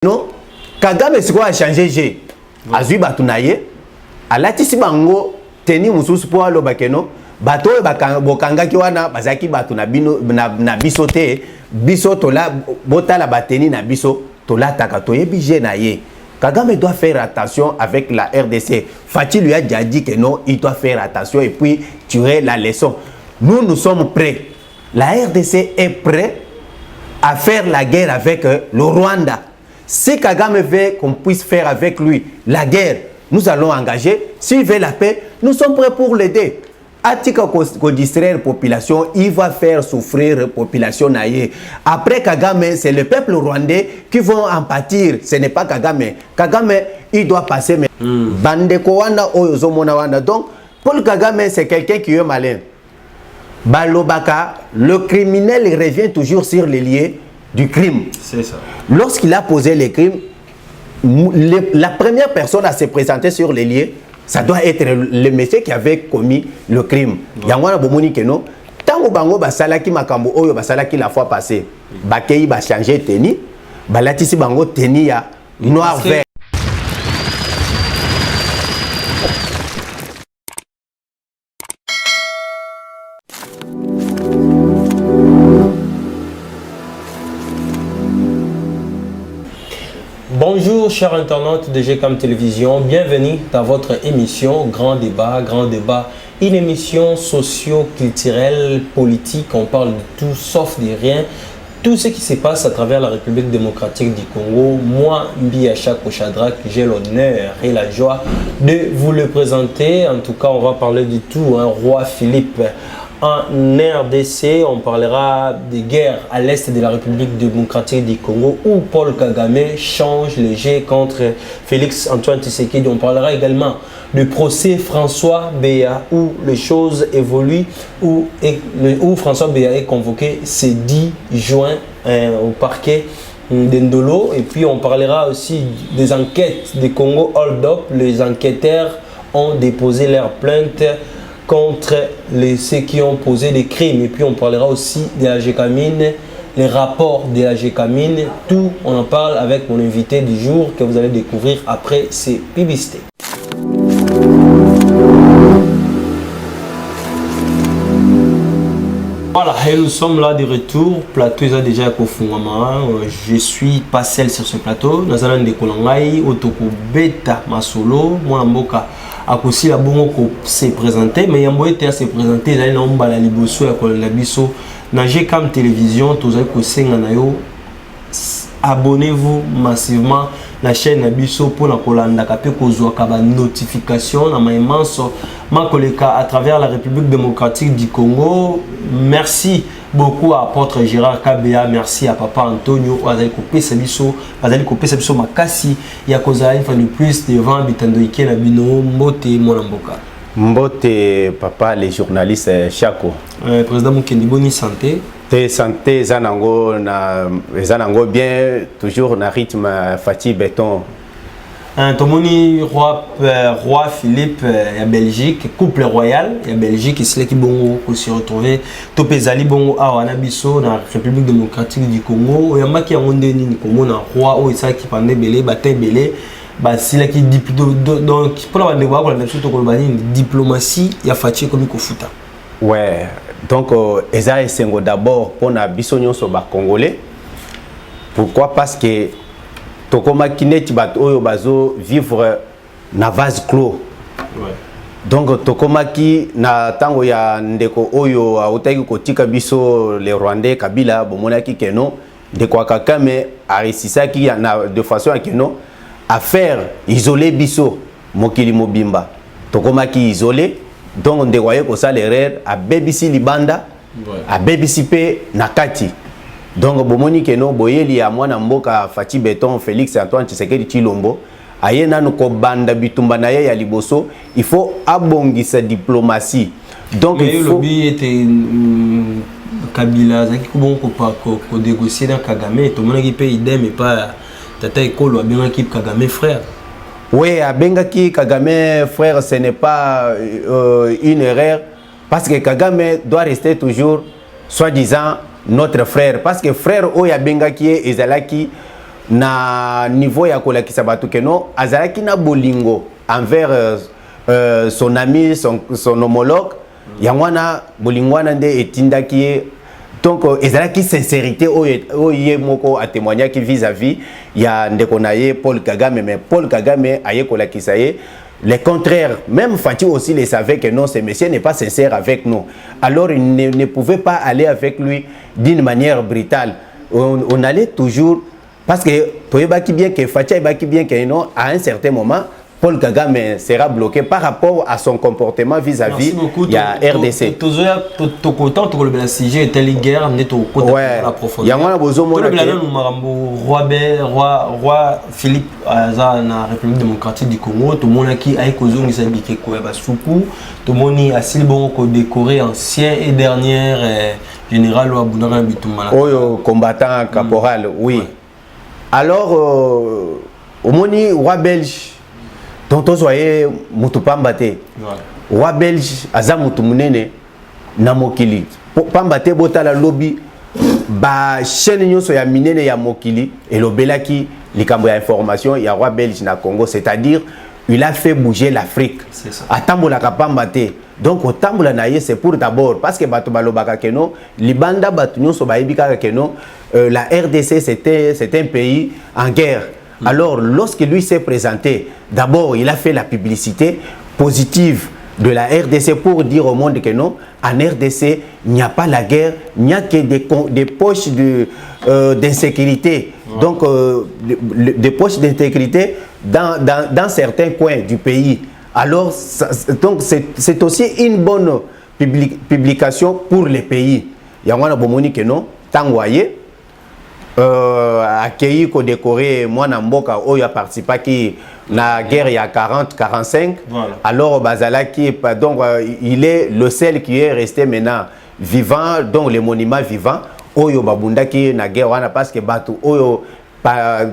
Non, Kagame c'est quoi a changé G. Azui batunaye, alatisi bango teni mususu po alo bakeno, bato bokanga ki wana bazaki batu na bino na biso te, biso tola botala bateni na biso tola takato yebi na ye. Kagame doit faire attention avec la RDC. Fatih lui a déjà dit que non, il doit faire attention et puis tirer la leçon. Nous sommes prêts. La RDC est prête à faire la guerre avec le Rwanda. Si Kagame veut qu'on puisse faire avec lui la guerre, nous allons engager. S'il veut la paix, nous sommes prêts pour l'aider. Atika ko distraire la population, il va faire souffrir la population naïe. Après Kagame, c'est le peuple rwandais qui vont en pâtir. Ce n'est pas Kagame. Kagame, il doit passer. Bandeko wana oyozo mona wana. Donc, Paul Kagame, c'est quelqu'un qui est malin. Balobaka, le criminel il revient toujours sur les lieux du crime. C'est ça. Lorsqu'il a posé les crimes, la première personne à se présenter sur les lieux, ça doit être le monsieur qui avait commis le crime. Yangwana bomoni keno, tango bango basalaki makambo oyo basalaki la fois passée. Bakei ba changer tenue, balatisi bango tenue ya noir vert. Bonjour chers internautes de GCAM Télévision, bienvenue dans votre émission Grand Débat, une émission socio-culturelle, politique, on parle de tout sauf de rien, tout ce qui se passe à travers la République démocratique du Congo. Moi, Mbiacha Kochadrak, j'ai l'honneur et la joie de vous le présenter. En tout cas, on va parler du tout, hein, Roi Philippe. En RDC, on parlera des guerres à l'est de la République démocratique du Congo où Paul Kagame change le jeu contre Félix Antoine Tshisekedi. On parlera également du procès François Béa où les choses évoluent, où François Béa est convoqué ce 10 juin au parquet d'Ndolo. Et puis on parlera aussi des enquêtes du Congo Hold Up. Les enquêteurs ont déposé leur plainte contre ceux qui ont posé des crimes. Et puis on parlera aussi de la GCAMine, les rapports de la GCAMine. Tout, on en parle avec mon invité du jour que vous allez découvrir après ces publicités. Voilà, et nous sommes là de retour. Plateau est déjà confondamment. Je suis pas seul sur ce plateau. Nous allons de Kolongai, Otoko Beta Masolo, moi Mboka. Akosi la bongo se présenter, mais Yambo était se présenter. Là, on va la liboso ya kola biso. Na GCAM Télévision, tous les kosenga na yo. Abonnez-vous massivement la chaîne Abisso pour la kolanda kapé kozwa kaba notification na maimanso makoleka à travers la République démocratique du Congo. Merci beaucoup à apôtre Gérard Kabea, merci à papa Antonio azali kopé sabiso makasi ya kozala une fois de plus devant bitando ike na bino mbote mona mboka. Mbote papa les journalistes Chako. Président Mukendi boni santé. Santé zanango bien toujours na rythme Fatih Béton. Tomoni roi Philippe ya Belgique, couple royal ya Belgique ici qui bongo ko se retrouver topezali bongo awa na biso na République démocratique du Congo oyambaki yango ndeni ni Congo na roi o isa ki pande belé batin belé ba sila ki donc pour la ndeko ko la nation to ko bani diplomatie ya Fatih komi ko futa. Ouais, donc eza esengo d'abord pour na biso nyonso ba congolais. Pourquoi? Parce que tokoma kineti bat oyo bazo vivre na vase clos. Ouais. Donc tokoma ki na tango ya ndeko oyo autaki kotika biso les Rwandais Kabila bomonaki keno ndeko Kagame arisisaki na de façon keno à faire isoler biso mokili mobimba. Tokoma ki isolé donc ndeko aye ko salaire a BBC libanda a BBC pe nakati. Donc bomoni keno boyeli ya mwana mboka Fatih Béton Félix Antoine Tshisekedi Tshilombo ayena no ko banda bitumba na ye ya liboso, il faut abongisa diplomatie. Donc il faut était Kabila zaki ko bon ko négocier dans Kagame to mona ki pe idem et pas tata ekolo bien équipe Kagame frère. Oui, abengaki Kagame frère, ce n'est pas une erreur parce que Kagame doit rester toujours soi-disant notre frère, parce que frère Oya Bengaki et Ezalaki na niveau ya kolakisa bato keno azalaki na bolingo envers son ami, son homologue. Yangwana bolingwana nde etindaki ye. Donc ezalaki sincérité oye moko a témoigné qui vis-à-vis ya ndeko na ye Paul Kagame, mais Paul Kagame aye kolakisa ye le contraire. Même Fati aussi le savait que non, ce monsieur n'est pas sincère avec nous. Alors il ne pouvait pas aller avec lui d'une manière brutale. On allait toujours parce que Toyebaki bien que Fati Baki bien que non, à un certain moment Paul Kagame sera bloqué par rapport à son comportement vis-à-vis de la RDC. Roi Philippe na République démocratique du Congo, tout le monde qui a décoré ancien et dernier général Wabunara Bitumala. Combattant caporal, oui. Alors, au moni roi belge. Donc, vous voyez, Moutupambate, roi belge, Aza Moutoumounene, Namokili. Pambate, Botala lobby, ba chaîne nyoso ya minene ya Mokili, et l'obelaki, likambo ya information, il y a roi belge na Congo, c'est-à-dire, il a fait bouger l'Afrique. C'est ça. Atambola Kapambate. Donc, au Tambola Naye, c'est pour d'abord, parce que Bato Balobaka Keno, Libanda Bato Nyoso Baibika Keno, la RDC, c'était un pays en guerre. Alors, lorsque lui s'est présenté, d'abord, il a fait la publicité positive de la RDC pour dire au monde que non, en RDC, il n'y a pas la guerre, il n'y a que des poches d'insécurité. Donc, des poches d'insécurité dans certains coins du pays. Alors, donc c'est aussi une bonne publication pour les pays. Il y a un bomoni que non, Tangwaye. Accueilli ko décoré moi Namboka oyo a participé qui la guerre il y a 40-45 voilà. Alors Bazala qui donc il est le seul qui est resté maintenant vivant, donc les monuments vivants oyo babunda qui na guerre wana parce que batu oyo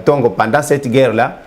donc pendant cette guerre là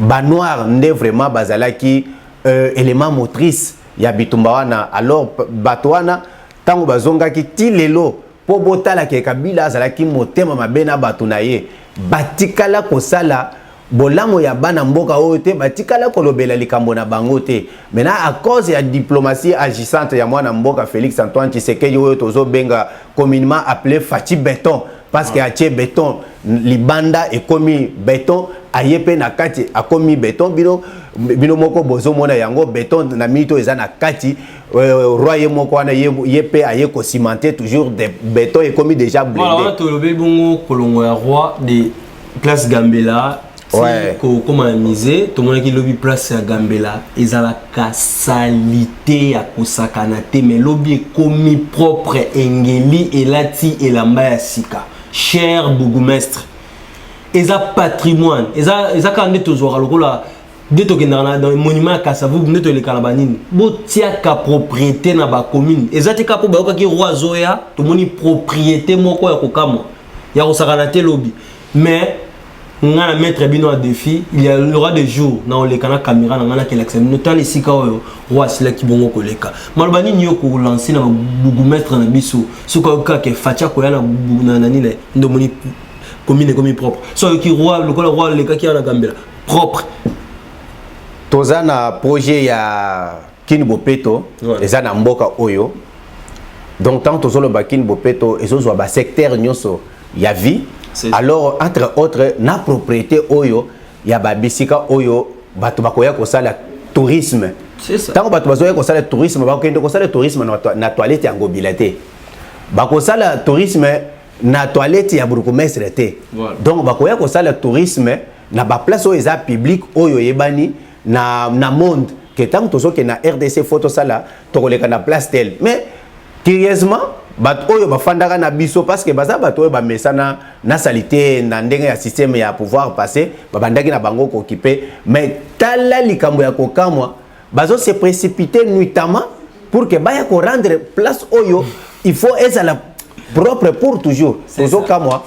ba noir n'est vraiment Bazala qui élément motrice ya bitumba wana. Alors batu wana tango bazonga ki tilelo po botala ke Kabila azalaki motema mabena bato na ye batikala kosala bolamo ya bana mboka oyo te batikala kolobela likambo na bango te. Maintenant à cause ya diplomatie agissante ya mwana mboka Félix Antoine Tshisekedi oyo tozo benga communément appelé Fati Béton parce que atie béton libanda et commis béton ayepe na kati a commis béton bino moko bozo mona yango béton na mito eza na kati roi moko wana yepe aye ko cimenter toujours des béton et commis déjà blindé. Voilà, to lobe bongo kolongo ya roi de place Gambela. Ouais. Comment amuser tout le monde qui lobby place à Gambela ezala ka salité ya kosakana te mais lobby commis propre engeli elati elamba ya sika. Cher bourgmestre, eza patrimoine, eza kande tozwaka lokola de tokendana dans monument Kasavu neto le kalabanini. Botia ka propriété na ba commune. Eza te ka po ba ki roi zoya, to moni propriété moko ya kokamo. Ya kosakana te lobby. Mais on a mettre bino à défi, il y aura des jours na on les kana caméra na ngana kelakse notamment les sika roi sila ki bongo koleka malobani nyo ko lancer na bourgmestre na biso suka ka ke facha ko ya na nani le ndomoni commune propre so ki roi le roi le ka ki na Gambela propre tozana projet ya Kin Bopeto eza na mboka oyo donc tant tozolo ba Kin Bopeto ezozwa ba secteur nyonso ya vie. Alors, entre autres, na propriété oyo, ya babisika oyo, batu bakoya kosala tourisme. C'est ça. Tant que batu bakoya kosala tourisme, bakokende kosala tourisme na toilette ya ngobilate. Bakosala tourisme na toilette ya bourgmestre te. Voilà. Donc bakoya kosala tourisme na ba place oyo eza public oyo yebani na monde. Que tant que tozo ke na RDC photo sala, tokoleka na place tel. Mais curieusement, bat oyo bafandaka na biso parce que baza bat oyo ba mesana na salité na ndenge ya système ya pouvoir passer babandaki na bango ko occuper mais tala likambo ya kokamwa bazo se précipiter nuitamment pour que baya ko rendre place oyo il faut être la propre pour toujours tozo kamwa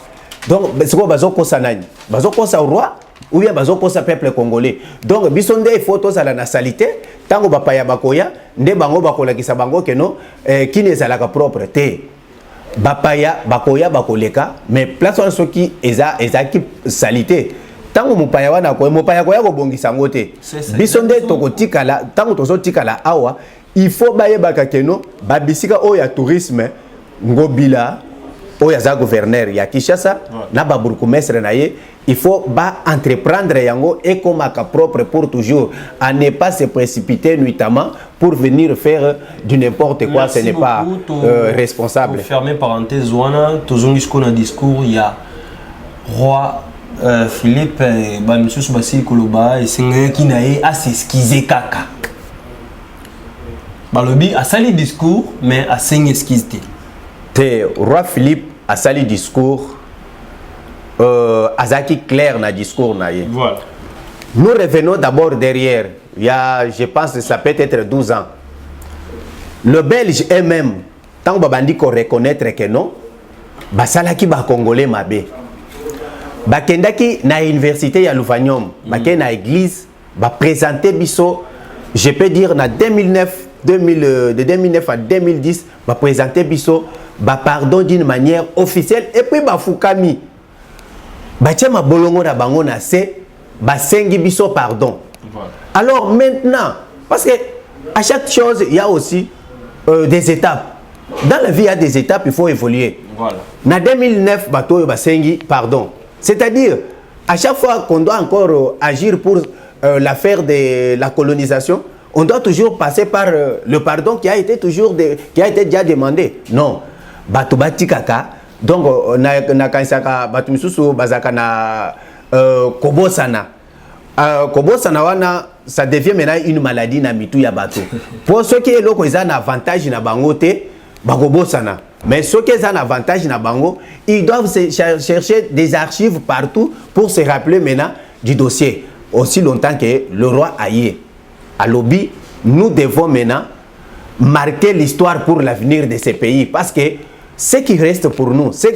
donc c'est quoi bazo kosa nani bazo kosa roi ou bien bazo kosa peuple congolais donc biso nde il faut to sala na salité tango bapaya bakoya nde bango bakolakisa bango keno kini ezalaka propre te bapaya bakoya bakoleka mais place wana soki ezaki salité tango mopaya wana ko mopaya koya ko bongisa ngote biso nde tokotikala tango tozotikala awa il faut bayebaka keno babisika oyo ya tourisme ngobila oyo aza gouverneur ya Kinshasa na ba bourgmestre na ye il faut ba entreprendre yango et comme à propre pour toujours à ne pas se précipiter nuitamment pour venir faire du n'importe quoi. Merci, ce n'est pas responsable. Fermez parenthèse wana tozongi ce qu'on a discours il y a roi Philippe ba monsieur Subasi Koloba et c'est qui naé à s'excuser kaka balobi a sali discours mais a sing esquisse te roi Philippe a sali discours azaki clair na discours na ye. Voilà. Nous revenons d'abord derrière. Il y a, je pense que ça peut être 12 ans. Le Belge eux-mêmes, tant que babandi ko reconnaître que non, basalaki ba congolais mabe. Bakendaki na université ya Louvanium, bakena na église, ba présenter biso, je peux dire na 2009, de 2009 à 2010, ba présenter biso, ba pardon d'une manière officielle et puis ba fukami. Batia ma bolongo na bango na se ba sengi biso pardon. Voilà. Alors maintenant, parce que à chaque chose il y a aussi des étapes. Dans la vie il y a des étapes, il faut évoluer. Voilà. Na 2009 bato ba sengi pardon. C'est-à-dire à chaque fois qu'on doit encore agir pour l'affaire de la colonisation, on doit toujours passer par le pardon qui a été déjà demandé. Non. Bato batikaka. Donc na kansaka batu misusu bazaka na kobosana kobosana wana ça devient maintenant une maladie na mitu ya bato pour ceux qui eloko eza na avantage na bango te bakobosana mais ceux qui ont un avantage na bango ils doivent chercher des archives partout pour se rappeler maintenant du dossier aussi longtemps que le roi Aye à lobby nous devons maintenant marquer l'histoire pour l'avenir de ces pays parce que ce qui reste pour nous, ce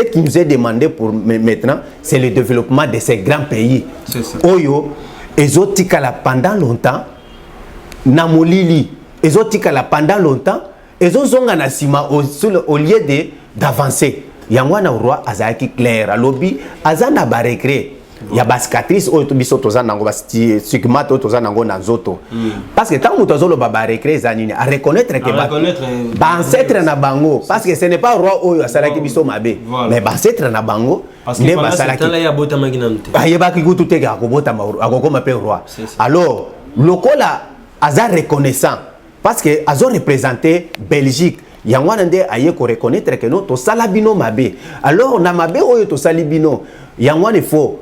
qui nous est demandé pour maintenant, c'est le développement de ces grands pays. C'est ça. Oyo, ezotikala pendant longtemps, namolili, ezotikala pendant longtemps, ezozonga na sima au lieu d'avancer. Yangwana roi azaki clair, alobi azana barekre. Il y a baskatrice oyo biso toza nango stigmate oyo toza nango na nzoto parce que tant que tozolo baba recréer zanini à reconnaître que ba ancêtre na bango parce que ce n'est pas roi oyo asalaki biso mabe mais ba ancêtre na bango ne basalaki tala ya bota maginante ayebaki kutu te ka kobota akokoma pe roi alors lokola aza reconnaissant parce que azo représenter Belgique yangwana nde aye ko reconnaître que non to sala bino mabe alors na mabe oyo to sali bino yangwana faut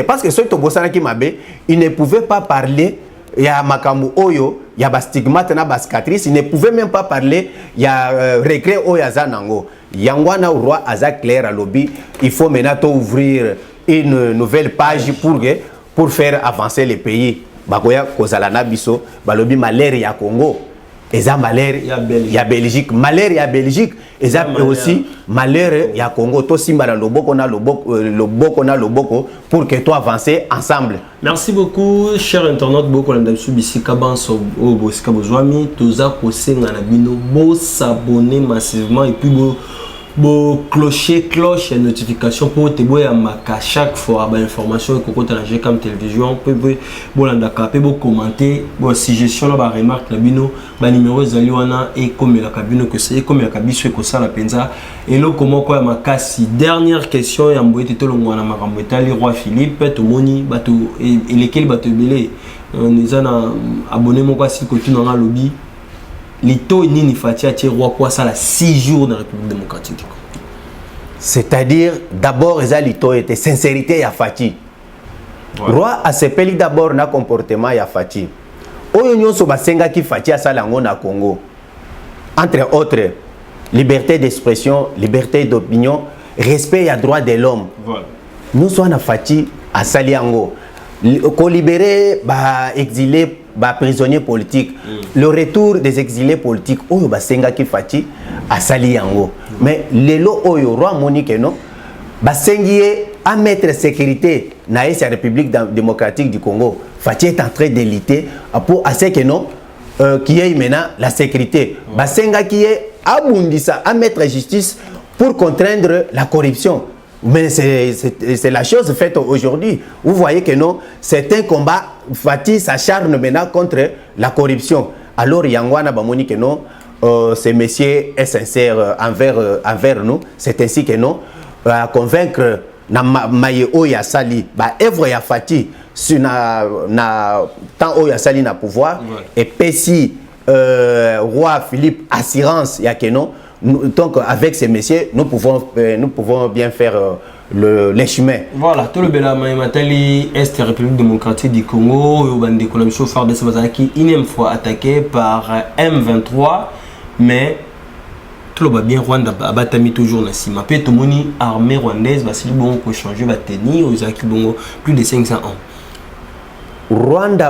parce que ceux qui mabe, ils ne pouvaient pas parler. Il y a makambu oyo, il y a stigmate na baskatrice, ils ne pouvaient même pas parler. Il y a regret oyo azanango. Yangwana roi aza clair à lobby. Il faut maintenant ouvrir une nouvelle page pour faire avancer les pays. Bakoya kozalana biso, balobi malheur ya Congo. Eza malheur ya Belgique, malheur ya Belgique, eza aussi malheur ya Congo. To simba na loboko na loboko pour que toi avancer ensemble. Merci beaucoup, chers internautes. Beaucoup l'andam subisika banso o bosika bozwami toza kosenga na bino bo s'abonner massivement et puis bo cloche notification pour te boya maka chaque fois ba information ko kota na GCAM télévision pe bo landa ka pe bo commenter bo suggestion na ba remarque na bino ba numéro zali wana et comme la kabino que c'est comme la kabiso ko sala penza et lo comment ko ya makasi. Dernière question ya mboete to longo na makambo etali roi Philippe to moni bato et lesquels bato belé nous ana abonné mon kwa si ko tuna na lobby Lito nini fatia ti roi kwa ça la 6 jours dans la République démocratique. C'est-à-dire d'abord les lito était sincérité ya fati. Roi a sepeli d'abord na comportement ya fati. Oyo nyonso basenga ki fati asala ngo na Congo. Entre autres liberté d'expression, liberté d'opinion, respect ya droit de l'homme. Voilà. Nous sommes na fati asali yango. Ko libérer ba exilé ba prisonniers politiques, le retour des exilés politiques, oyo basenga ki fati asali yango. Mais lelo oyo roi Monique non, basengi à mettre sécurité na la République démocratique du Congo. Fati est en train de lutter pour assez que non qui est maintenant la sécurité. Basenga qui est à mettre justice pour contraindre la corruption. Mais c'est la chose faite aujourd'hui. Vous voyez que non, c'est un combat. Fatih s'acharne maintenant contre la corruption. Alors, Yangwana Bamoni que non, ce monsieur est sincère envers nous. C'est ainsi que non, à convaincre na maye oya sali, ba evre ya Fatih sur na tant oya sali na pouvoir et Pessi roi Philippe assurance ya que non. Donc avec ces messieurs, nous pouvons bien faire les chemins. Voilà, tout le bel Matali Est République démocratique du Congo, Ubandi Konamicho phare de Sebazaki, une fois attaqué par M23, mais tout le bas bien Rwanda abatami toujours na sima. Puis tout le monde armée rwandaise, bah si bon pour changer va tenir aux acquis bon plus de 500 ans. Rwanda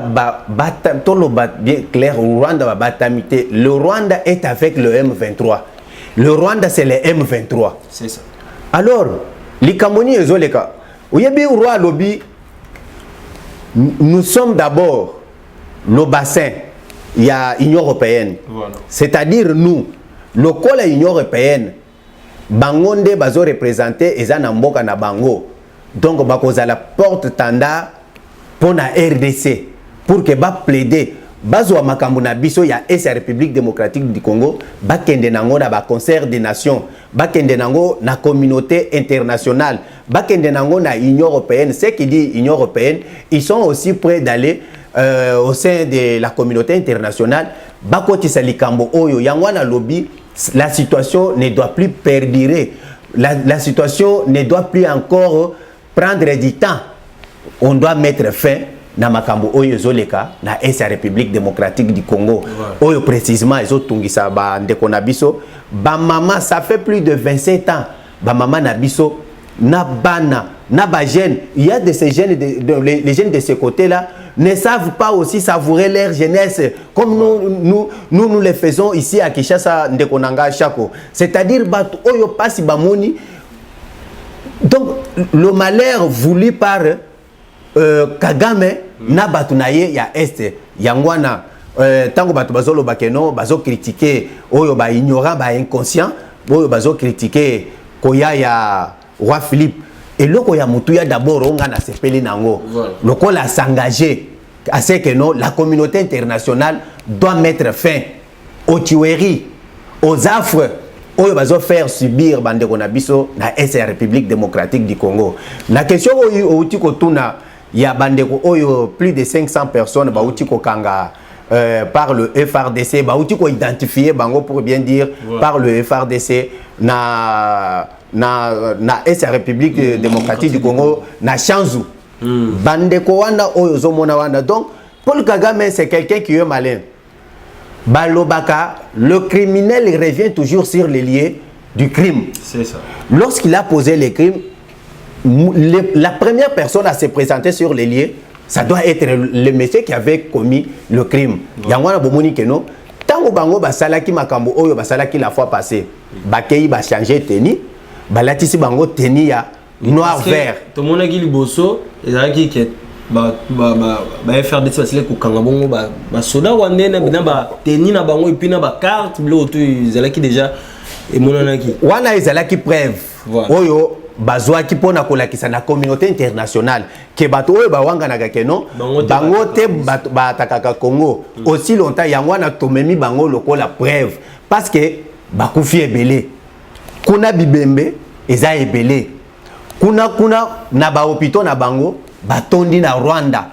tout le bas bien clair, Rwanda batamité. Le Rwanda est avec le M23. Le Rwanda, c'est le M23. C'est ça. Alors, les Camerounais, ils ont les cas. Ouyebi roi lobby, nous sommes d'abord le bassin, il y a l'Union européenne. Voilà. C'est-à-dire nous, le col de l'Union européenne, Bangonde bazo représenté et Zanamboka na Bango. Donc, bakoza la porte tanda pour la RDC, pour que ba plaider. Bazo makambo na biso ya SA République démocratique du Congo bakende nango na ba concert des nations bakende nango na communauté internationale bakende nango na Union européenne. Ce qui dit Union européenne, ils sont aussi prêts d'aller au sein de la communauté internationale bakotisa likambo oyo yangwana lobby. La situation ne doit plus perdurer, la situation ne doit plus encore prendre du temps. On doit mettre fin na makambo oyo zoleka na SA République démocratique du Congo. Oyo précisément ezo tungisa ba ndeko na biso ba mama, ça fait plus de 27 ans ba mama na biso na bana na ba jeunes. Il y a de ces jeunes les jeunes de ce côté là ne savent pas aussi savourer leur jeunesse comme nous les faisons ici à Kinshasa ndeko nanga chako. C'est-à-dire ba oyo pasi ba moni. Donc le malheur voulu par Kagame na batunaye ya Est yangwana tango batu bazolo bakeno bazo critiquer oyo ba ignorant ba inconscient oyo bazo critiquer koya ya roi Philippe et loko ya mutuya d'abord onga na sepeli nango loko la s'engager à ce que non la communauté internationale doit mettre fin aux tueries aux affres oyo bazo faire subir bandeko na biso na SA République démocratique du Congo. La question oyo outi ko tuna ya bandeko oyo plus de 500 personnes ba outi ko kanga par le FRDC ba outi ko identifier bango pour bien dire par le FRDC na SA République démocratique du Congo na Chanzu. Bandeko wana oyo zo mona wana. Donc Paul Kagame c'est quelqu'un qui est malin. Balobaka, le criminel il revient toujours sur les lieux du crime. C'est ça. Lorsqu'il a posé les crimes, la première personne à se présenter sur les lieux, ça doit être le monsieur qui avait commis le crime. Yangwana bomoni keno, tango bango basalaki makambo oyo basalaki la fois passée. Bakei ba changer tenue, balatisi bango tenue ya noir vert. Tout le monde a dit liboso, ezalaki ke ba FRDC basile ko kanga bongo ba soda rwandais na bina ba tenue na bango et puis na ba carte bleu to ezalaki déjà et monanaki. Wana ezalaki preuve. Oyo bazwaki pona kolakisa na communauté internationale ke bato oyo bawanga na gakeno bango te batakaka Congo aussi longtemps yangwana tomemi bango lokola preuve parce que bakufi ebele kuna bibembe eza ebele kuna na ba hôpitaux na bango batondi na Rwanda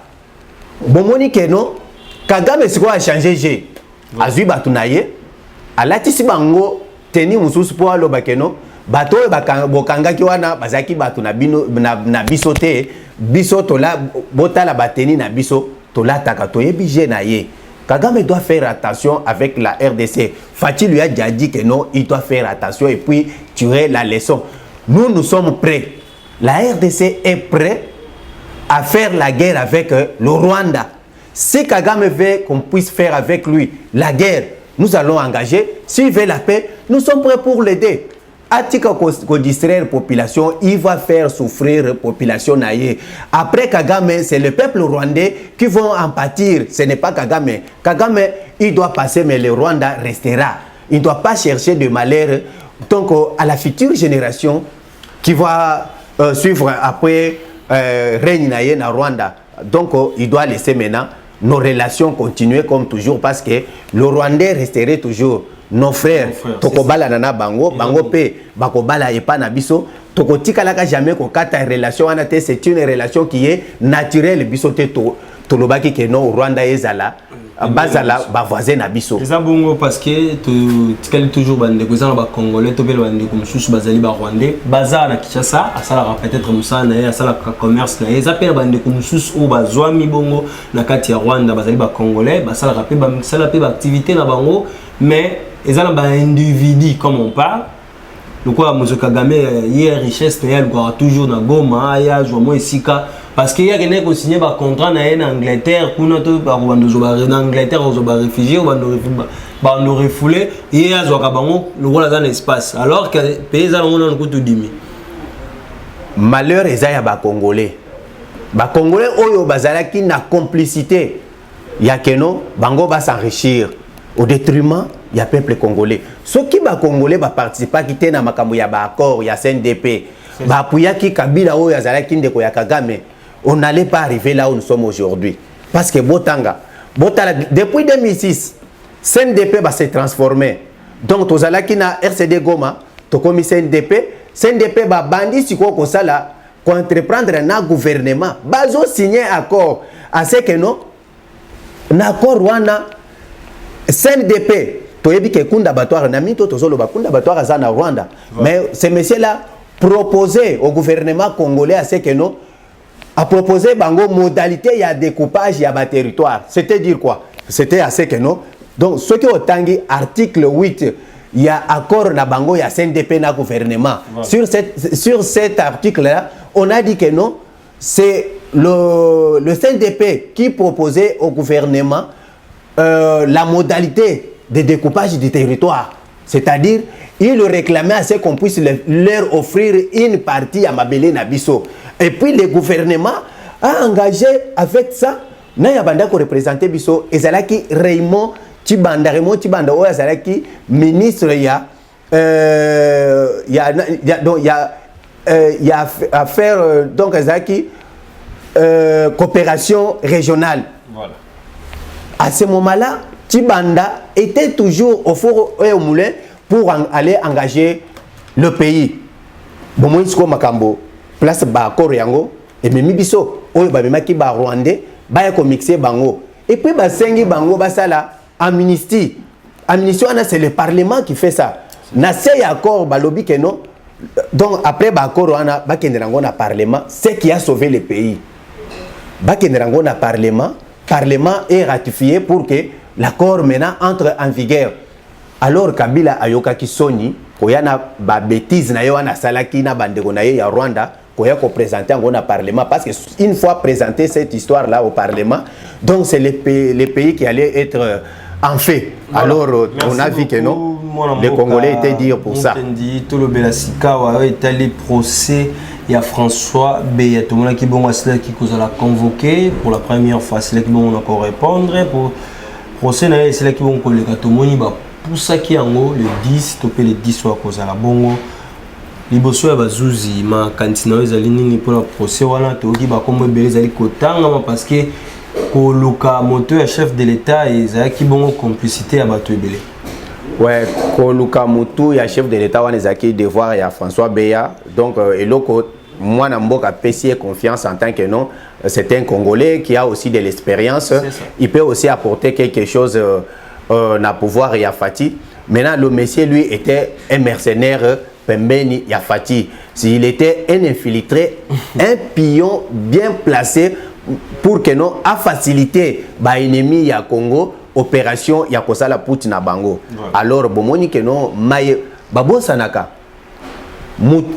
bomoni keno Kagame siko a changer je azui batu na ye alatisi bango teni mususu po aloba keno bato bokangaki wana bazaki bato na bino na biso te biso tola botala bateni na biso tola taka toyebi je na ye. Kagame doit faire attention avec la RDC. Fatih lui a déjà dit que non, il doit faire attention et puis tirer la leçon. Nous sommes prêts. La RDC est prête à faire la guerre avec le Rwanda. Si Kagame veut qu'on puisse faire avec lui la guerre, nous allons engager. S'il veut la paix, nous sommes prêts pour l'aider. Atika ko distraire population, il va faire souffrir population naïe. Après Kagame, c'est le peuple rwandais qui vont en pâtir. Ce n'est pas Kagame. Kagame, il doit passer, mais le Rwanda restera. il ne doit pas chercher de malheur. Donc, à la future génération qui va suivre après règne naïe na Rwanda, donc il doit laisser maintenant nos relations continuer comme toujours parce que le Rwandais resterait toujours nos frères. Tokobala nana bango, bango pe bakobala epa na biso. Tokotika laka jamais ko kata relation anate, c'est une relation qui est naturelle biso te tolobaki ke no Rwanda ezala bazala ba voisin na biso. C'est ça bongo parce que tu toujours bande ko zana ba congolais to bele bande ko mususu bazali ba rwandais baza na Kinshasa asala peut-être musana ya asala commerce na eza pe bande ko mususu o bazwami bongo na kati ya Rwanda bazali ba congolais basala pe ba sala pe ba activité na bango mais ezala ba individu comme on parle. Le quoi M. Kagame hier richesse il y toujours na Goma ya jomo esika parce qu'il y a quelqu'un qui signé un contrat en Angleterre pour notre en Angleterre aux réfugiés ou refoulé il y a le rôle dans l'espace alors que les pays ont tout dimi malheur ezaya ba congolais oyo bazalaki na complicité ya keno bango ba s'enrichir au détriment ya peuple congolais. Ceux qui ba congolais ba participer qui té na makambo ya ba accord ya CNDP ba apuya ki Kabila oyo azalaki ndeko ya Kagame, on n'allait pas arriver là où nous sommes aujourd'hui parce que botala depuis 2006 CNDP va se transformer. Donc tozalaki na RCD Goma to komi CNDP ba bandi siko ko sala ko entreprendre na gouvernement bazo signer accord à ce que non na accord Rwanda CNDP toyebi ke kunda batoire na mito tozolo bakunda batoire za na Rwanda mais ce monsieur là proposé au gouvernement congolais à ce que non a proposé bango modalité ya découpage ya ba territoire, c'était dire quoi, c'était à ce que non donc ce qui otangi article 8 il y a accord na bango ya CNDP na gouvernement sur cet article là on a dit que non c'est le CNDP qui proposait au gouvernement la modalité de découpage du territoire. C'est-à-dire, il réclamait à ce qu'on puisse leur offrir une partie à Mabele Nabiso. Et puis le gouvernement a engagé avec ça, Nayabanda qui représentait Biso, et Zalaki Raymond Tibanda, Zalaki, ministre, il y a affaire, donc Zalaki, coopération régionale. Voilà. À ce moment-là, Tibanda était toujours au four et au moulin pour aller engager le pays. Bon, moi, je makambo place ba Koreango et même biso oyo ba memaki ba Rwandais ba ya ko mixer bango et puis ba sengi bango ba sala amnistie c'est le parlement qui fait ça. Na c'est accord ba lobi que non. Donc après ba accord wana ba kenderango na parlement, c'est qui a sauvé le pays. Ba kenderango na parlement est ratifié pour que l'accord maintenant entre en vigueur. Alors Kabila ayoka ki soni koyana ba bêtise na yo na salaki na bandeko na ye ya Rwanda koya ko présenter en parlement parce que une fois présenté cette histoire là au parlement donc c'est les pays qui allaient être en fait. Voilà. Alors on a vu que non les Congolais étaient dire pour ça. Tout le Belasika est allé procès. Il y a François Beya, tout le monde qui vous a convoqué pour la première fois, c'est là qui vont encore répondre pour procès, c'est là qui vont coller tout le monde pour ça qui en haut le 10, topé le 10 soit cause à la bongo. Liboso ya bazuzi ma kantina ezali nini pour le procès wana toki ba comme belé ezali kotanga parce que ko luka moto ya chef de l'état ezali ki bongo complicité ya bato ebele. Ouais, Koluka Moutou, il y a chef de l'État, il y devoir, il y a François Beya. Donc, moi, je peux confiance en tant que non. C'est un Congolais qui a aussi de l'expérience. Il peut aussi apporter quelque chose à pouvoir et à Fati. Maintenant, le monsieur, lui, était un mercenaire, Pembeni Yafati. S'il était un infiltré, un pion bien placé pour que non, à faciliter l'ennemi ya Congo. Opération ya kosala Poutine bango. Voilà. Alors bomoni que non maye babo sanaka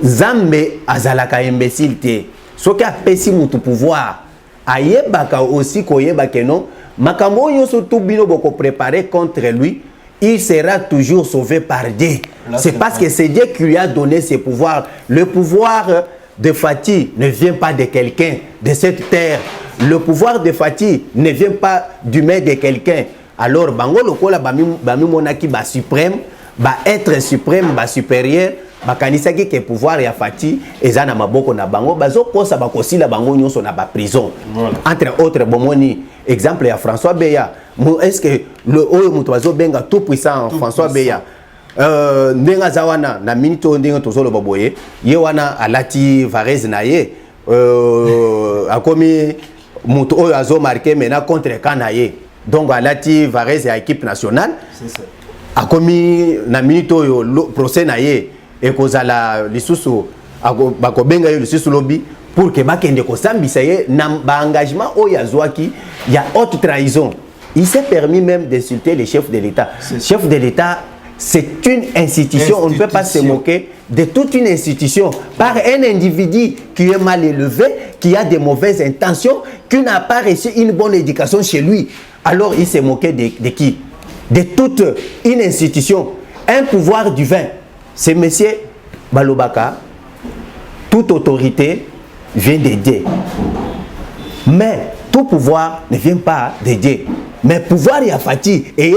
Zambe azalaka imbécile te soki apesi mutu pouvoir ayebaka aussi koyeba que non makambo nyonso tout bino boko préparer contre lui il sera toujours sauvé par Dieu. C'est parce que c'est Dieu qui lui a donné ses pouvoirs. Le pouvoir de Fati ne vient pas de quelqu'un de cette terre. Le pouvoir de Fati ne vient pas du maître de quelqu'un. Alors bango lokola bami monaki ba suprême ba être suprême ba supérieur bakanisaki ke pouvoir ya Fati eza na maboko na bango bazo kosa bakosila bango nyonso na ba prison entre autres bomoni exemple ya François Beya est-ce que le oyo muto bazo benga tout puissant François Beya ndenga zawana na minute ndenge tozolo baboye ye wana alati Varese na ye akomi muto oyo azo marqué maintenant contre Kanaye donc alati Varese ya équipe nationale c'est ça akomi na minute oyo procès na ye ekozala lisusu bakobenga yo lisusu lobi pour que bakende kosambisa ye na engagement oyo azwaki ya haute trahison. Il s'est permis même d'insulter les chefs de l'État. Chef de l'État, c'est une institution. On ne peut pas se moquer de toute une institution par un individu qui est mal élevé, qui a de mauvaises intentions, qui n'a pas reçu une bonne éducation chez lui. Alors il s'est moqué de qui? De toute une institution, un pouvoir divin. C'est monsieur Balobaka, toute autorité vient de Dieu. Mais tout pouvoir ne vient pas de Dieu. Mais pouvoir y a Fati et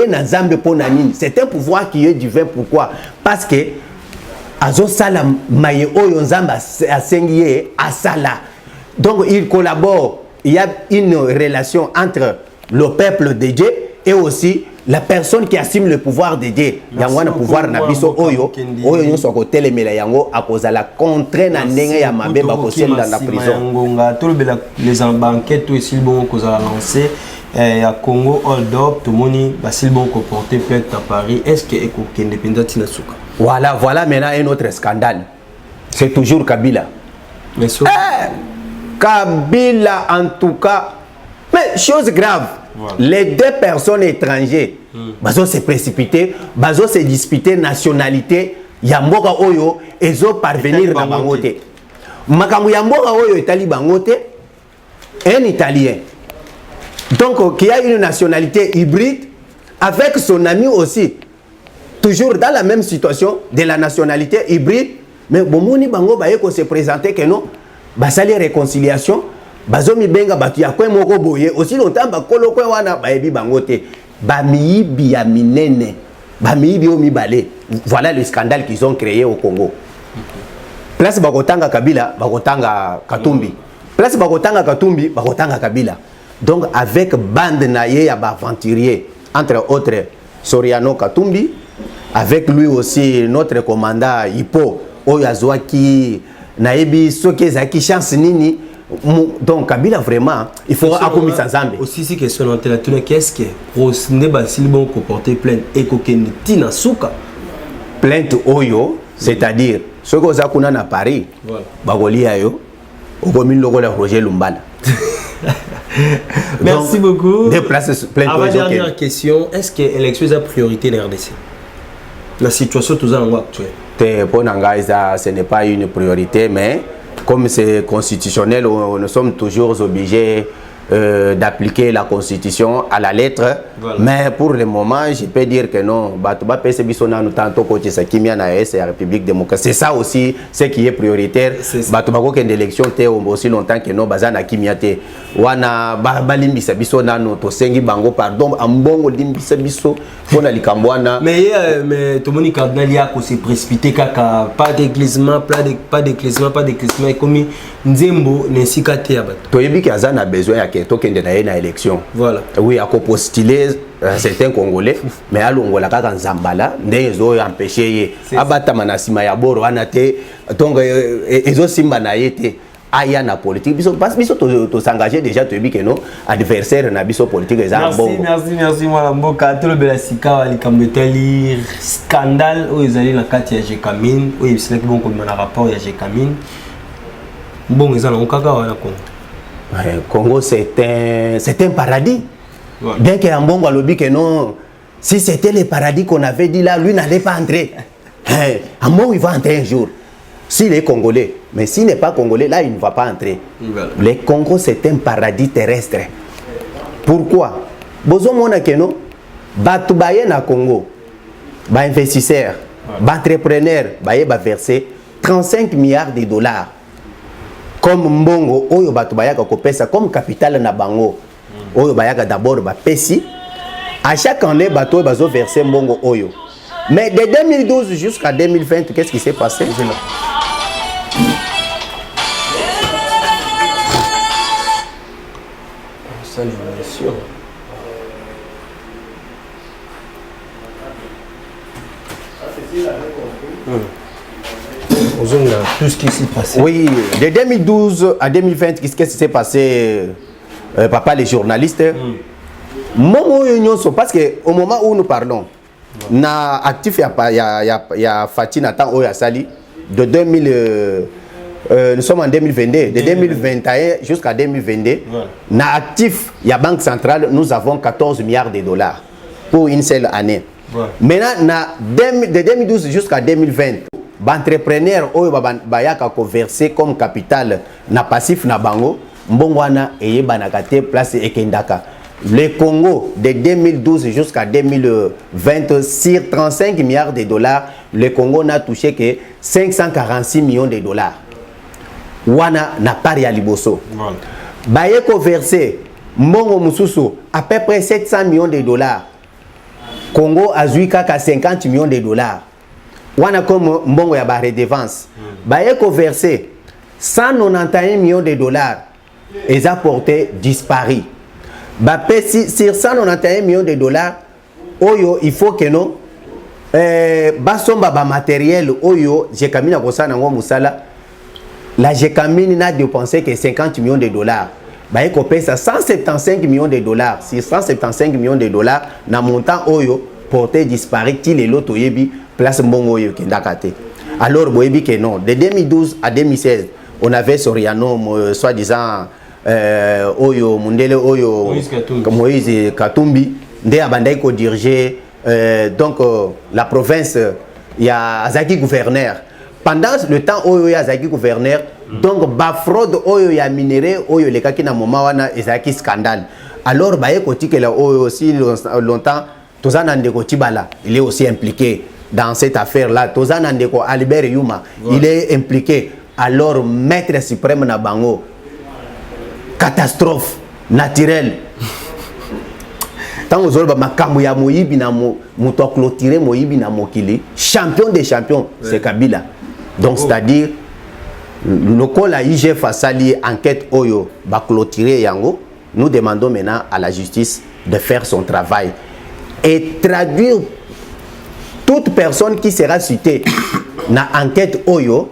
c'est un pouvoir qui est divin. Pourquoi? Parce que Azo Sala Maye Oyo Nzamba Asengie Asala. Donc il collabore. Il y a une relation entre le peuple de Dieu et aussi la personne qui assume le pouvoir de Dieu. Yango na pouvoir na biso oyo oyo nyonso ko telemela yango akozala contre na ndenge ya mabe ba kosenda na prison. Ngonga tolobela les enquêtes aussi bon kozala lancer à Congo hold up tout moni basil bon ko porter plainte à Paris. Est-ce que eko indépendant tinasuka? Voilà maintenant un autre scandale. C'est toujours Kabila. Mais Kabila en tout cas. Mais chose grave. Voilà. Les deux personnes étrangères, bazo se précipiter, bazo se disputer nationalité, yamboka oyo ezo parvenir na bangote. Makambo yamboka oyo etali bangote, un Italien. Donc qui a une nationalité hybride avec son ami aussi, toujours dans la même situation de la nationalité hybride, mais bomoni bango baye ko se présenter que non, basali réconciliation. Bazomi benga batu ya kwe moko boye aussi longtemps bakolo kwe wana baebi bangote bamiyibi ya minene bamiyibi o mibale. Voilà le scandale qu'ils ont créé au Congo. Place bakotanga Kabila bakotanga Katumbi, place bakotanga Katumbi bakotanga Kabila. Donc avec bande naye ya aventurier entre autres Soriano Katumbi, avec lui aussi notre commandant Hippo Oyazwaki naebi soki zaki chance nini. Donc Kabila vraiment il faut accomplir sans zambe aussi si question dans la tune qu'est-ce que Rosne Basil bon ko porter plainte et ko tina suka plainte oyo c'est-à-dire ce que za kuna na Paris voilà bagolia yo okomi lokola Roger Lumbala. Merci beaucoup. Des places plainte. Avant dernière question, est-ce que l'élection est la priorité de RDC? La situation tout ça actuelle. Ce n'est pas une priorité, mais comme c'est constitutionnel, nous sommes toujours obligés d'appliquer la constitution à la lettre. Voilà. Mais pour le moment, je peux dire que non. C'est ça aussi ce qui est prioritaire. Batubako que l'élection aussi longtemps que non bazana kimiate. Wana balimbisa biso nano to sengi bango pardon ambongo limbisa biso pona likambwana. Mais tout le monde cardinal ya ko se précipiter kaka pas d'églissement, pas d'églissement comme nzembo nesikate ya bato. Toyebi ki azana besoin ya tokende na na élection. Voilà. Oui, à postuler certains Congolais, mais à l'ongola kaka nzambala ndenge zo empêcher abata manasima ya boro anate donc ezo simba na yete aya na politique biso parce biso to s'engager déjà to bi que non adversaire na biso politique eza bon. Merci moi mboka to le bela sika wali kambetali scandale o ezali na kati ya Jekamine o yebisaki bon comme na rapport ya Jekamine. Bon ezala okaka wana Congo. Congo c'est un paradis. Ouais. Bien que Ambongo alobi que non, si c'était le paradis qu'on avait dit là, lui n'allait pas entrer. Ambongo il va entrer un jour. S'il est congolais, mais s'il n'est pas congolais, là il ne va pas entrer. Voilà. Le Congo c'est un paradis terrestre. Pourquoi? Bozo mona que non, batu baye na Congo, ba investisseur, ba entrepreneur, baye ba verser 35 milliards de dollars. Comme mbongo oyo batu bayaka kopesa comme capital na bango oyo bayaka d'abord ba pesi à chaque année bato bazo verser mbongo oyo Mais de 2012 jusqu'à 2020, qu'est-ce qui s'est passé? Salutation. Tout ce qui s'est passé. Oui, de 2012 à 2020, qu'est-ce qui s'est passé, papa, les journalistes? Parce qu'au moment où nous parlons, na actif, il y a Fatih Nathan Oya Sali, de 2000, nous sommes en 2022, de 2021 jusqu'à 2022, na actif, il y a Banque Centrale, nous avons 14 milliards de dollars pour une seule année. Maintenant, de 2012 jusqu'à 2020, l'entrepreneur qui versé comme capital na passif na bango, mbongwana eye banakate place ekendaka. Le Congo, de 2012 jusqu'à 2020, sur 35 milliards de dollars, le Congo n'a touché que 546 millions de dollars. Wana n'a pas réaliboso. Bayeko versé, mbongo mususu, à peu près 700 millions de dollars. Congo a joué qu'à 50 millions de dollars. Wana comme mbongo ya ba redevance. Bayeko versé 191 millions de dollars. Et a porté disparu. Sur 191 millions de dollars, oyo, il faut que non, basomba ba matériel, oyo, Jekamina Kosa Nango Moussala, la Jekamine n'a dépensé que 50 millions de dollars. Baye ko pesa 175 millions de dollars. Sur 175 millions de dollars, na montant oyo, porté disparu, til et l'autre yebi, place mbongo oyo, kendakate. Alors, boyebi que non, de 2012 à 2016, on avait Soriano, soi-disant, Oyo Mundele Oyo Moïse Katumbi nde abandai ko diriger donc la province, il y a Azaki gouverneur. Pendant le temps Oyo ya Azaki gouverneur, donc ba fraude Oyo ya minéré Oyo le kaki na moment wana ezaki scandale. Alors baye koti que la Oyo aussi longtemps Tozana Ndeko Tibala, il est aussi impliqué dans cette affaire là. Tozana Ndeko Albert Yuma, il est impliqué. Alors maître suprême na bango, catastrophe naturelle. Tant aux autres, makambo ya moyibi na moto clôturer moyibi na mokili, champion des champions, c'est Kabila. Donc c'est-à-dire le col a IGF a sali enquête oyo ba clôturer yango. Nous demandons maintenant à la justice de faire son travail et traduire toute personne qui sera citée na enquête oyo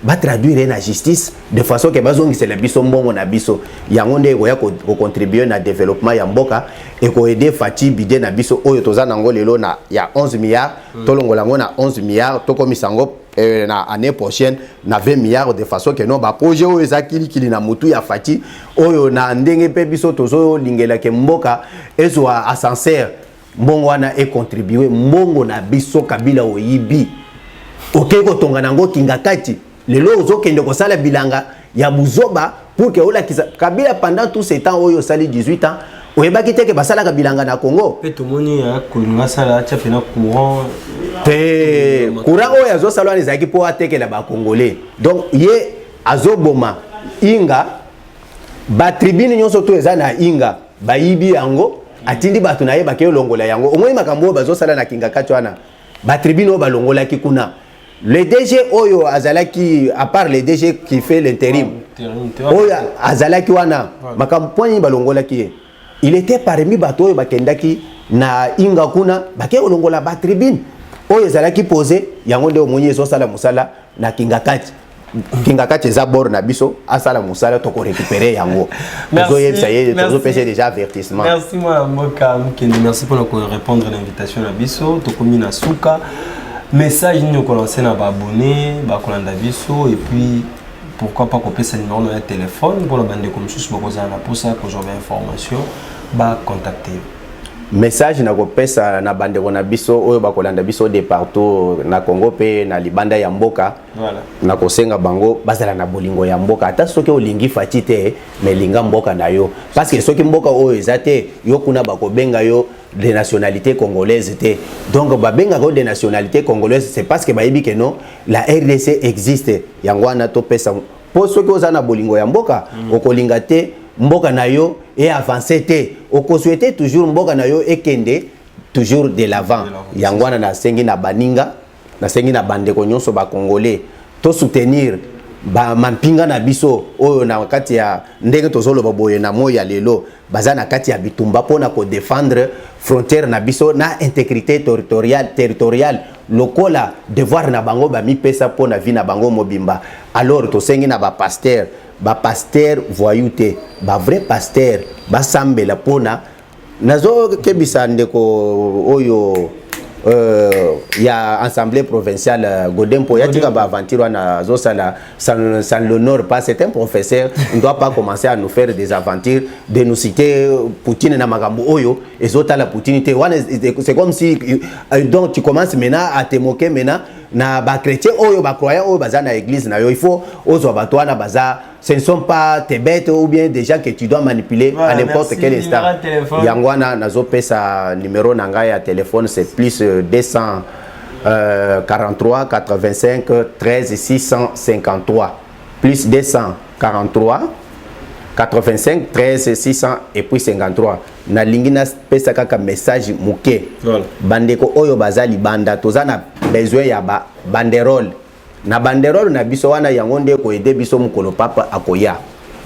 va traduire la justice de façon que bazongi c'est le biso mbongo na biso yango nde koya ko contribuer na développement ya mboka et ko aider Fati bide na biso oyo tozana ngo lelo na ya 11 milliards tolongola ngo na 11 milliards to komisango na année prochaine na 20 milliards de façon que non ba projet oyo ezakili kili na mutu ya Fati oyo na ndenge pe biso tozo lingela ke mboka ezo ascenseur mbongo wana e contribuer mbongo na biso Kabila oyibi okeko tonga nango kingakati lelo ozokende kosala bilanga ya buzoba pour que ola Kabila pendant tout ce temps oyo sali 18 ans oyebaki te ke basala ka bilanga na Congo pe tomoni ya kolinga sala cha pena courant te courant oyo azo salwa ezaki po atekela ba congolais donc ye azoboma inga ba tribune nyonso to eza na inga bayibi yango atindi batu na ye ba ke longola yango omoi makambo bazo sala na kinga katwana ba tribune o balongola ki kuna. Le DG Oyo Azalaki, à part le DG qui fait l'intérim, Oyo Azalaki wana, makampoini balongola ki, il était parmi bato bakendaki na inga kuna, bake olongola ba tribune. Oyo Azalaki posé, yangonde omonye zo sala musala na kingakati. Kingakati zabor na biso, asala musala toko récupérer yango. Merci. Pêcher déjà avertissement. Merci moi Moka Mkende, merci pour répondre à l'invitation na biso, tokomi na suka. Message nous commencer à abonner, à biso et puis pourquoi pas copier ce numéro de téléphone pour la bande de comme pour ça que j'aurai information, bah contacter. Message na kopesa na bande na biso oyo bakolanda biso de partout na Congo pe na libanda ya mboka. Voilà. Na kosenga bango bazala na bolingo ya mboka ata soki olingi Fati te mais linga mboka na yo parce que soki mboka oyo ezate yo kuna bakobenga yo de nationalité congolaise te. Donc babenga ko de nationalité congolaise c'est parce que bayibi que non la RDC existe yango wana to pesa po soki ozana bolingo ya mboka okolinga te mboka na yo et avancer te oko souhaiter toujours mboka na yo ekende toujours de l'avant. Yangwana na sengi na baninga, na sengi na bandeko nyonso ba congolais. To soutenir ba mampinga na biso oyo na wakati ya ndenge tozolo boye na moya lelo baza na kati ya bitumba pona ko défendre frontière na biso na intégrité territoriale lokola devoir na bango ba mi pesa pona vie na bango mobimba. Alors to sengi na ba pasteur voyouté ba vrai pasteur ba sambela pona nazo kebisa ndeko oyo ya assemblée provinciale Godempo yatika ba aventure na zo sala sans l'honneur pas c'est un professeur on ne doit pas commencer à nous faire des aventures de nous citer Poutine na makambo oyo et zota la Poutine c'est comme si donc tu commences maintenant à te moquer maintenant na ba chrétien oyo ba croyant oyo baza na église na yo il faut ozo batwa na baza ce ne sont pas tes bêtes ou bien des gens que tu dois manipuler à n'importe quel instant. Yangwana nazo pesa numéro nanga ya téléphone c'est plus 243 85 13 653 plus 243 85 13 600 et puis 53 na lingina pesa kaka message muke bandeko oyo bazali banda tozana besoin ya banderole na banderole na biso wana yango nde ko aider biso mukolo papa akoya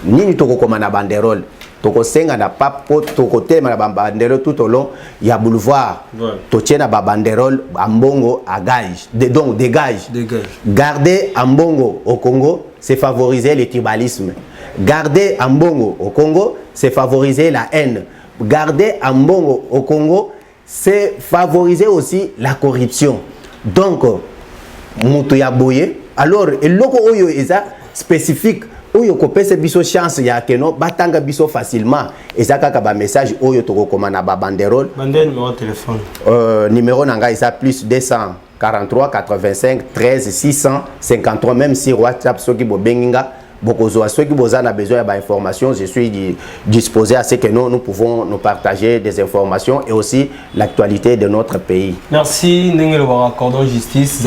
nini tokokoma na banderole tokosenga na papo tokotema na banderole tout au long ya boulevard totiena ba banderole ambongo à gage donc dégage garder ambongo au Congo c'est favoriser le tribalisme. Garder Ambongo au Congo, c'est favoriser la haine. Garder Ambongo au Congo, c'est favoriser aussi la corruption. Donc, Moutou Boye, alors, et loko oyo eza spécifique, oyo ko pese biso chance ya keno, batanga biso facilement. Et ça kaka ba message oyo toko komana ba banderole. Bandel numéro de téléphone. Numéro nanga isa plus 243 85 13 653, même si WhatsApp soki bo benginga. Beaucoup ceux qui ont besoin d'informations, je suis disposé à ce que nous pouvons nous partager des informations et aussi l'actualité de notre pays. Merci, Nengelo Cordon Justice.